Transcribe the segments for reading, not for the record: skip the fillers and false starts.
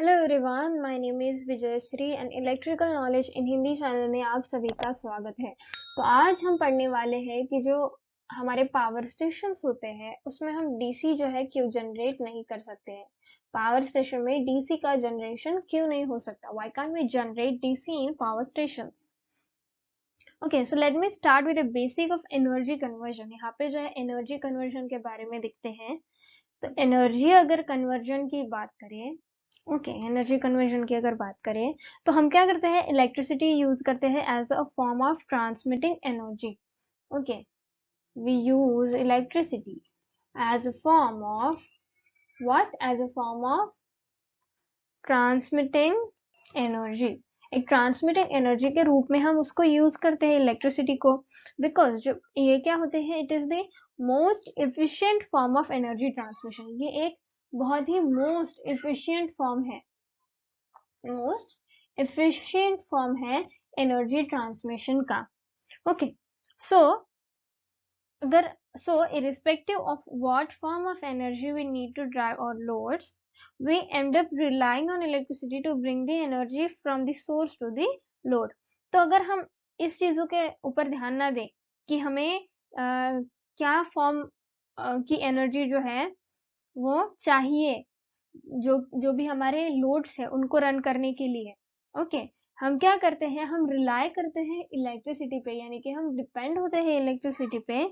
Hello everyone, my name is Vijayshree and Electrical Knowledge in Hindi channel में आप सभी का स्वागत है। तो आज हम पढ़ने वाले हैं कि जो हमारे पावर स्टेशंस होते हैं उसमें हम डीसी जो है क्यों जनरेट नहीं कर सकते हैं। पावर स्टेशन में डीसी का जनरेशन क्यों नहीं हो सकता? Why can't we generate DC in power stations? Okay, so let me start with the basic of energy conversion. यहाँ पे जो है एनर्जी कन्वर्जन के बारे में देखते हैं। तो एनर्जी अगर कन्वर्जन की बात करें, एनर्जी कन्वर्जन की अगर बात करें तो हम क्या करते हैं, इलेक्ट्रिसिटी यूज करते हैं as a form of transmitting energy. Okay, we use electricity as a form of what? As a form of transmitting energy. एक ट्रांसमिटिंग एनर्जी के रूप में हम उसको यूज करते हैं इलेक्ट्रिसिटी को, बिकॉज जो ये क्या होते हैं, it is the most efficient form of energy transmission. ये एक बहुत ही मोस्ट एफिशिएंट फॉर्म है, मोस्ट एफिशिएंट फॉर्म है एनर्जी ट्रांसमिशन का। ओके, सो अगर irrespective of what form of energy we need to drive our loads, we end up relying on electricity to bring the energy from the source to the load. तो अगर हम इस चीजों के ऊपर ध्यान ना दें कि हमें क्या फॉर्म की एनर्जी जो है वो चाहिए, जो भी हमारे लोड्स है उनको रन करने के लिए, ओके, हम क्या करते हैं, हम रिलाय करते हैं इलेक्ट्रिसिटी पे, यानी कि हम डिपेंड होते हैं इलेक्ट्रिसिटी पे।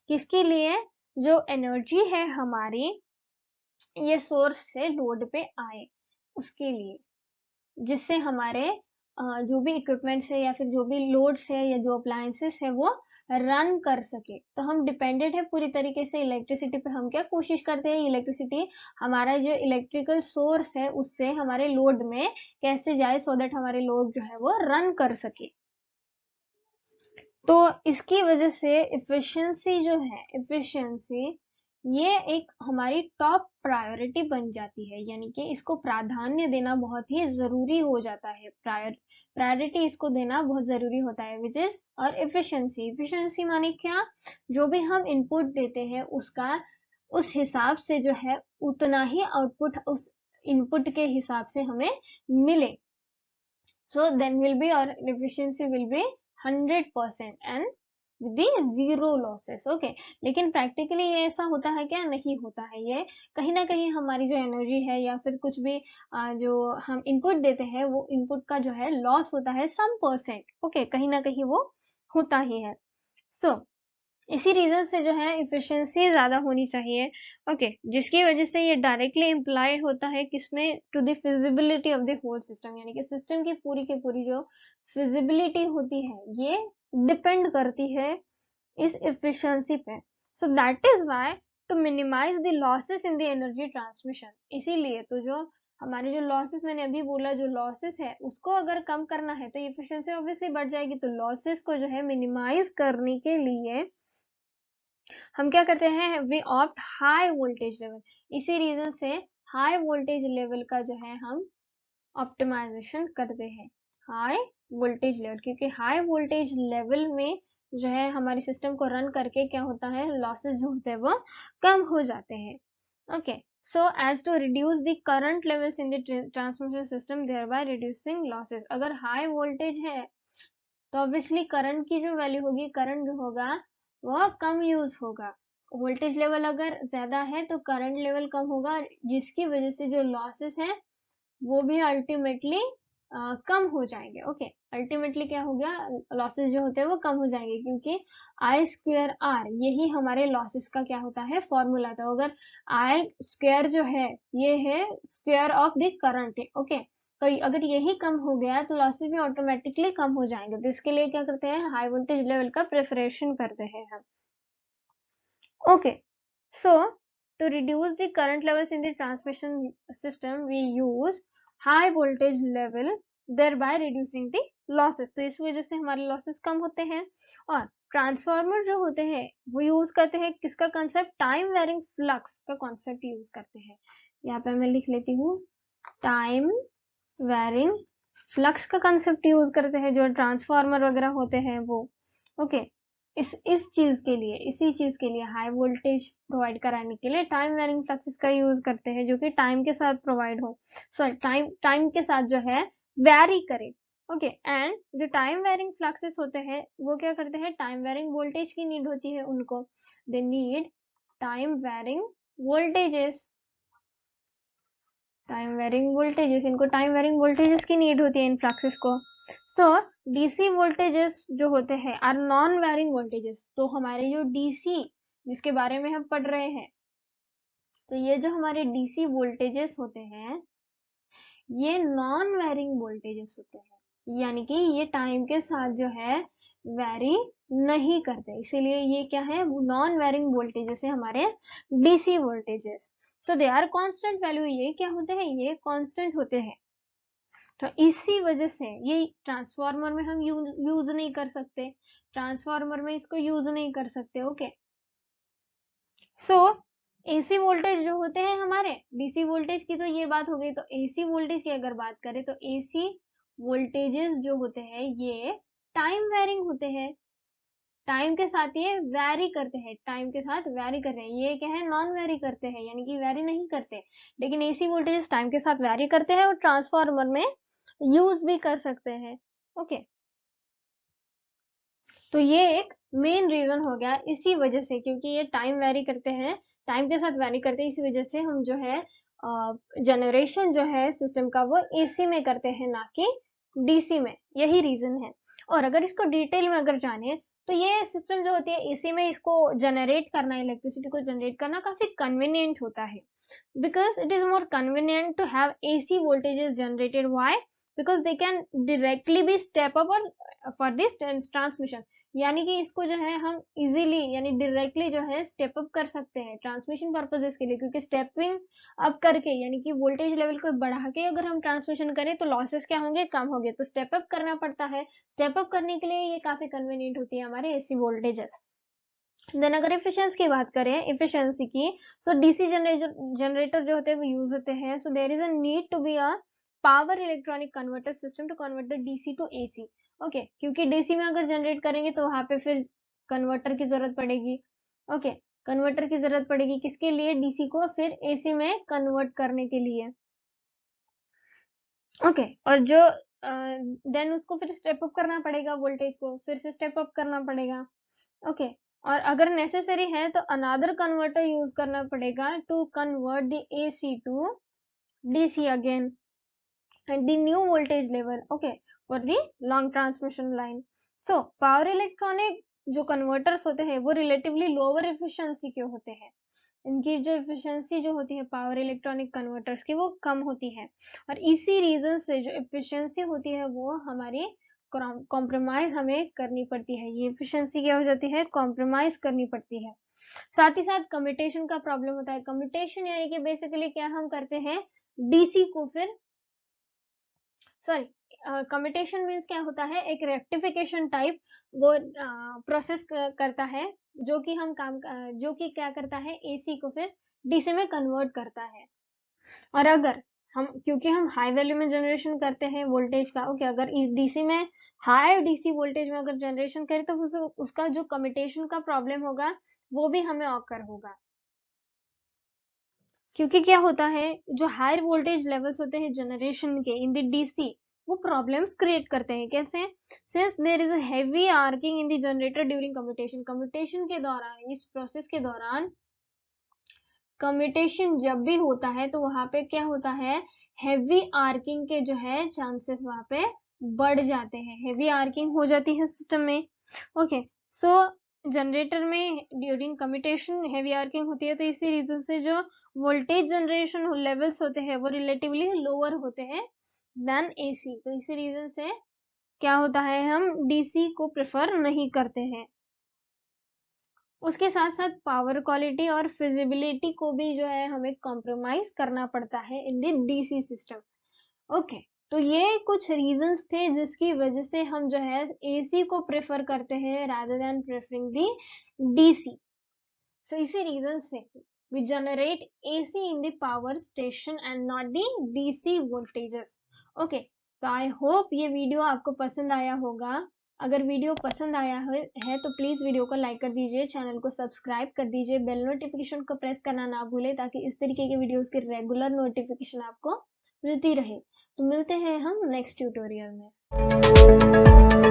किसके लिए? जो एनर्जी है हमारी ये सोर्स से लोड पे आए उसके लिए, जिससे हमारे जो भी इक्विपमेंट्स है या फिर जो भी लोड्स है या जो अप्लायंसेस है वो रन कर सके। तो हम डिपेंडेंट है पूरी तरीके से इलेक्ट्रिसिटी पे। हम क्या कोशिश करते हैं, इलेक्ट्रिसिटी हमारा जो इलेक्ट्रिकल सोर्स है उससे हमारे लोड में कैसे जाए, सो दैट हमारे लोड जो है वो रन कर सके। तो इसकी वजह से इफिशियंसी जो है, इफिशियंसी ये एक हमारी टॉप प्रायोरिटी बन जाती है, यानी कि इसको प्राधान्य देना बहुत ही जरूरी हो जाता है। प्रायोरिटी इसको देना बहुत जरूरी होता है, विच इज और इफिशियंसी। इफिशियंसी माने क्या? जो भी हम इनपुट देते हैं उसका उस हिसाब से जो है उतना ही आउटपुट उस इनपुट के हिसाब से हमें मिले, so then will be our efficiency will be 100% and with the zero losses. okay, लेकिन प्रैक्टिकली ये ऐसा होता है क्या? नहीं होता है। ये कहीं ना कहीं हमारी जो एनर्जी है या फिर कुछ भी जो हम इनपुट देते हैं वो इनपुट का जो है लॉस होता है सम परसेंट। ओके, कहीं ना कहीं वो होता ही है। सो इसी रीजन से जो है इफिशियंसी ज्यादा होनी चाहिए। ओके, जिसकी वजह से ये डायरेक्टली इम्प्लाई होता है किसमें? To the feasibility of the whole system, यानी कि सिस्टम की पूरी जो फिजिबिलिटी होती है ये डिपेंड करती है इस इफिशियंसी पे। So that is why to minimise the losses in the energy transmission, इसीलिए तो जो हमारे जो लॉसेस, मैंने अभी बोला, जो लॉसेस है उसको अगर कम करना है तो इफिशियंसी ऑब्वियसली बढ़ जाएगी। तो लॉसेस को जो है मिनिमाइज करने के लिए हम क्या करते हैं, we opt high voltage level. इसी रीजन से हाई वोल्टेज लेवल का जो है हम ऑप्टिमाइजेशन करते हैं, हाई वोल्टेज लेवल, क्योंकि हाई वोल्टेज लेवल में जो है हमारे सिस्टम को रन करके क्या होता है, लॉसेस जो होते हैं वो कम हो जाते हैं। Okay, so as to reduce the current levels in the transmission system, thereby reducing losses. अगर हाई वोल्टेज है तो ऑब्वियसली करंट की जो वैल्यू होगी, करंट जो होगा वह कम यूज होगा। वोल्टेज लेवल अगर ज्यादा है तो करंट लेवल कम होगा, जिसकी वजह से जो लॉसेस हैं वो भी अल्टीमेटली कम हो जाएंगे। ओके, अल्टीमेटली क्या हो गया, लॉसेस जो होते हैं वो कम हो जाएंगे, क्योंकि आई स्क्वायर आर यही हमारे लॉसेस का क्या होता है, फॉर्मूला था। अगर आई स्क्वायर जो है ये है square of the current. Okay, तो अगर यही कम हो गया तो लॉसेस भी ऑटोमेटिकली कम हो जाएंगे। तो इसके लिए क्या करते हैं, हाई वोल्टेज लेवल का प्रेफरेशन करते हैं हम। Okay, so to reduce the current levels in the transmission system we use high voltage level, thereby reducing the losses। तो इस वजह से हमारे losses कम होते हैं। और ट्रांसफार्मर जो होते हैं वो यूज करते हैं किसका कंसेप्ट, टाइम वेरिंग फ्लक्स का कॉन्सेप्ट यूज करते हैं। यहाँ पे मैं लिख लेती हूँ, टाइम वेरिंग फ्लक्स का कंसेप्ट यूज करते हैं जो ट्रांसफार्मर वगैरह होते हैं वो। ओके, इस चीज के लिए, इसी चीज के लिए हाई वोल्टेज प्रोवाइड कराने के लिए टाइम वेरिंग फ्लक्सेस का यूज करते हैं, जो कि टाइम के साथ प्रोवाइड हो, सॉरी टाइम के साथ जो है वैरी करे। ओके, एंड जो टाइम वेरिंग फ्लक्सेस होते हैं वो क्या करते हैं, टाइम वेरिंग वोल्टेज की नीड होती है उनको, they need time varying voltages, इनको टाइम वेरिंग वोल्टेजेस की नीड होती है इन फ्लक्सेस को। सो डीसी वोल्टेजेस जो होते हैं आर नॉन वेरिंग वोल्टेजेस। तो हमारे जो डीसी जिसके बारे में हम पढ़ रहे हैं, तो ये जो हमारे डीसी वोल्टेजेस होते हैं ये नॉन वेरिंग वोल्टेजेस होते हैं, यानी कि ये टाइम के साथ जो है वेरी नहीं करते, इसीलिए ये क्या है, नॉन वेरिंग वोल्टेजेस है हमारे DC voltages. So they are constant value, ये क्या होते हैं, ये कांस्टेंट होते हैं। तो इसी वजह से ये ट्रांसफार्मर में हम यूज नहीं कर सकते, ट्रांसफार्मर में इसको यूज नहीं कर सकते। ओके, सो एसी वोल्टेज जो होते हैं हमारे, डीसी वोल्टेज की तो ये बात हो गई, तो एसी वोल्टेज की अगर बात करें तो एसी वोल्टेजेस जो होते हैं ये टाइम वेरिंग होते हैं, टाइम के साथ ये वैरी करते हैं, टाइम के साथ वैरी करते हैं। ये क्या है, नॉन वैरी करते हैं, यानी कि वैरी नहीं करते, लेकिन एसी वोल्टेज टाइम के साथ वैरी करते हैं और ट्रांसफार्मर में यूज भी कर सकते हैं। ओके, तो ये एक मेन रीजन हो गया इसी वजह से, क्योंकि ये टाइम वेरी करते हैं, टाइम के साथ वेरी करते हैं, इसी वजह से हम जो है जनरेशन जो है सिस्टम का वो एसी में करते हैं, ना कि डीसी में, यही रीजन है। और अगर इसको डिटेल में अगर जाने तो ये सिस्टम जो होती है एसी में, इसको जनरेट करना, इलेक्ट्रिसिटी को जनरेट करना काफी कन्वीनियंट होता है, because it is more convenient to have AC voltages generated. Why? Because they can directly be step up or for this transmission, यानी कि इसको जो है हम इजीली यानी डायरेक्टली जो है स्टेप अप कर सकते हैं ट्रांसमिशन पर्पसेस के लिए, क्योंकि स्टेपिंग अप करके यानी कि वोल्टेज लेवल को बढ़ा के अगर हम ट्रांसमिशन करें तो लॉसेस क्या होंगे, कम होंगे, तो स्टेप अप करना पड़ता है। स्टेप अप करने के लिए ये काफी कन्वीनियंट होती है हमारे एसी वोल्टेजेस। देन अगर एफिशिएंसी की बात करें, एफिशिएंसी की, सो डीसी जनरेटर जो होते हैं वो यूज होते हैं, so there is a need to be a power electronic converter system to convert the DC to AC. Okay, क्योंकि डीसी में अगर जनरेट करेंगे तो वहां पे फिर कन्वर्टर की जरूरत पड़ेगी। ओके, कन्वर्टर की जरूरत पड़ेगी किसके लिए, डीसी को फिर एसी में कन्वर्ट करने के लिए। ओके, और जो देन उसको फिर स्टेप अप करना पड़ेगा, वोल्टेज को फिर से स्टेप अप करना पड़ेगा। ओके, और अगर नेसेसरी है तो अनदर कन्वर्टर यूज करना पड़ेगा to convert the AC to DC again at the new voltage level. Okay, for the long transmission line. So power electronic जो कन्वर्टर्स होते हैं वो रिलेटिवली लोअर एफिशिएंसी के होते हैं, इनकी जो एफिशिएंसी जो होती है पावर इलेक्ट्रॉनिक कन्वर्टर्स की वो कम होती है, और इसी रीजन से जो एफिशिएंसी होती है वो हमारी कॉम्प्रोमाइज हमें करनी पड़ती है, ये एफिशिएंसी क्या हो जाती है, कॉम्प्रोमाइज करनी पड़ती है। साथ ही साथ कम्यूटेशन का प्रॉब्लम होता है। कम्यूटेशन यानी कि बेसिकली क्या हम करते हैं, डीसी को फिर सॉरी कम्यूटेशन मीन्स क्या होता है, एक रेक्टिफिकेशन टाइप वो प्रोसेस करता है, जो कि हम जो कि क्या करता है, एसी को फिर डीसी में कन्वर्ट करता है। और अगर हम क्योंकि हम हाई वैल्यू में जनरेशन करते हैं वोल्टेज का, ओके, अगर इस डीसी में हाई डीसी वोल्टेज में अगर जनरेशन करें तो उसका जो कम्यूटेशन का प्रॉब्लम होगा वो भी हमें ऑकर होगा, क्योंकि क्या होता है, जो हायर वोल्टेज लेवल्स होते हैं जनरेशन के इन द डीसी वो प्रॉब्लम्स क्रिएट करते हैं। कैसे, since there is a heavy arcing in the generator during commutation, commutation के दौरान, इस प्रोसेस के दौरान कम्यूटेशन जब भी होता है तो वहां पे क्या होता है, हेवी आर्किंग के जो है चांसेस वहां पे बढ़ जाते हैं, हेवी आर्किंग हो जाती है सिस्टम में। ओके, सो जनरेटर में ड्यूरिंग कम्यूटेशन हेवी आर्किंग होती है, तो इसी रीजन से जो वोल्टेज जनरेशन लेवल्स होते हैं वो रिलेटिवली लोअर होते हैं देन एसी, तो इसी रीजन से क्या होता है, हम डीसी को प्रेफर नहीं करते हैं। उसके साथ साथ पावर क्वालिटी और फिजिबिलिटी को भी जो है हमें कॉम्प्रोमाइज करना पड़ता है इन द डीसी सिस्टम। ओके, तो ये कुछ रीजंस थे जिसकी वजह से हम जो है एसी को प्रेफर करते हैं रादर देन प्रेफरिंग दी डीसी। सो इसी रीजन से we generate AC in the power station and not the DC voltages. Okay, तो आई होप ये वीडियो आपको पसंद आया होगा। अगर वीडियो पसंद आया है तो प्लीज़ वीडियो को लाइक कर दीजिए, चैनल को सब्सक्राइब कर दीजिए, बेल नोटिफिकेशन को प्रेस करना ना भूलें ताकि इस तरीके के वीडियोस की रेगुलर नोटिफिकेशन आपको मिलती रहे। तो मिलते हैं हम नेक्स्ट ट्यूटोरियल में।